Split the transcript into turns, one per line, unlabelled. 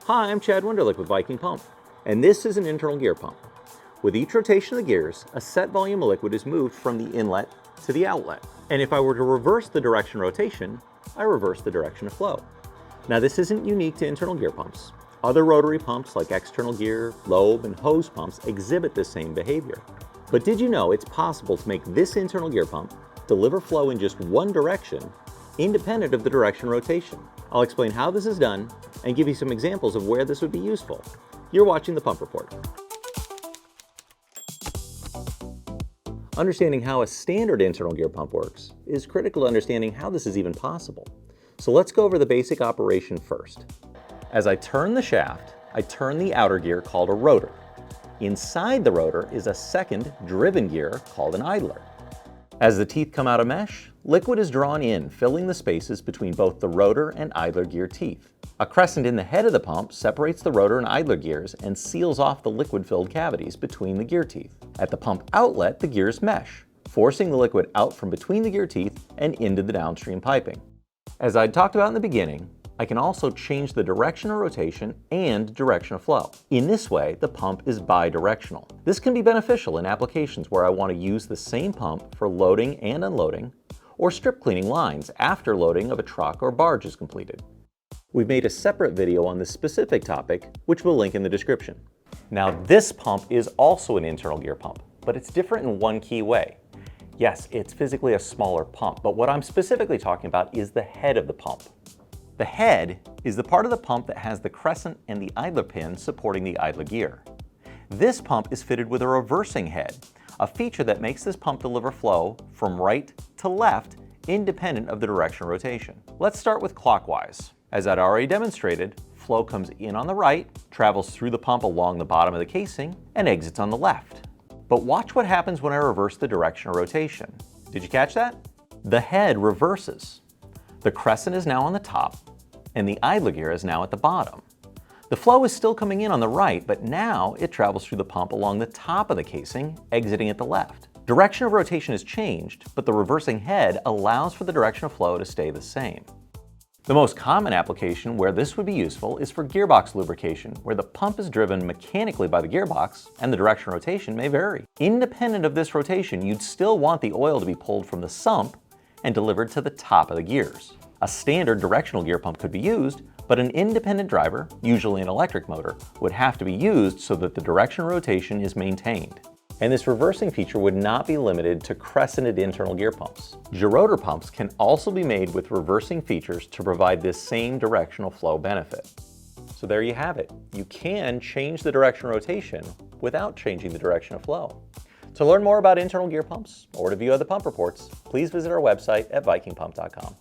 Hi, I'm Chad Wunderlich with Viking Pump, and this is an internal gear pump. With each rotation of the gears, a set volume of liquid is moved from the inlet to the outlet. And if I were to reverse the direction of rotation, I reverse the direction of flow. Now this isn't unique to internal gear pumps. Other rotary pumps like external gear, lobe, and hose pumps exhibit this same behavior. But did you know it's possible to make this internal gear pump deliver flow in just one direction, independent of the direction of rotation? I'll explain how this is done and give you some examples of where this would be useful. You're watching the Pump Report. Understanding how a standard internal gear pump works is critical to understanding how this is even possible. So let's go over the basic operation first. As I turn the shaft, I turn the outer gear called a rotor. Inside the rotor is a second driven gear called an idler. As the teeth come out of mesh, liquid is drawn in, filling the spaces between both the rotor and idler gear teeth. A crescent in the head of the pump separates the rotor and idler gears and seals off the liquid-filled cavities between the gear teeth. At the pump outlet, the gears mesh, forcing the liquid out from between the gear teeth and into the downstream piping. As I talked about in the beginning, I can also change the direction of rotation and direction of flow. In this way, the pump is bidirectional. This can be beneficial in applications where I want to use the same pump for loading and unloading, or strip cleaning lines after loading of a truck or barge is completed. We've made a separate video on this specific topic, which we'll link in the description. Now this pump is also an internal gear pump, but it's different in one key way. Yes, it's physically a smaller pump, but what I'm specifically talking about is the head of the pump. The head is the part of the pump that has the crescent and the idler pin supporting the idler gear. This pump is fitted with a reversing head, a feature that makes this pump deliver flow from right to left independent of the direction of rotation. Let's start with clockwise. As I'd already demonstrated, flow comes in on the right, travels through the pump along the bottom of the casing, and exits on the left. But watch what happens when I reverse the direction of rotation. Did you catch that? The head reverses. The crescent is now on the top, and the idler gear is now at the bottom. The flow is still coming in on the right, but now it travels through the pump along the top of the casing, exiting at the left. Direction of rotation is changed, but the reversing head allows for the direction of flow to stay the same. The most common application where this would be useful is for gearbox lubrication, where the pump is driven mechanically by the gearbox and the direction of rotation may vary. Independent of this rotation, you'd still want the oil to be pulled from the sump and delivered to the top of the gears. A standard directional gear pump could be used, but an independent driver, usually an electric motor, would have to be used so that the direction of rotation is maintained. And this reversing feature would not be limited to crescented internal gear pumps. Gerotor pumps can also be made with reversing features to provide this same directional flow benefit. So there you have it. You can change the direction of rotation without changing the direction of flow. To learn more about internal gear pumps or to view other pump reports, please visit our website at vikingpump.com.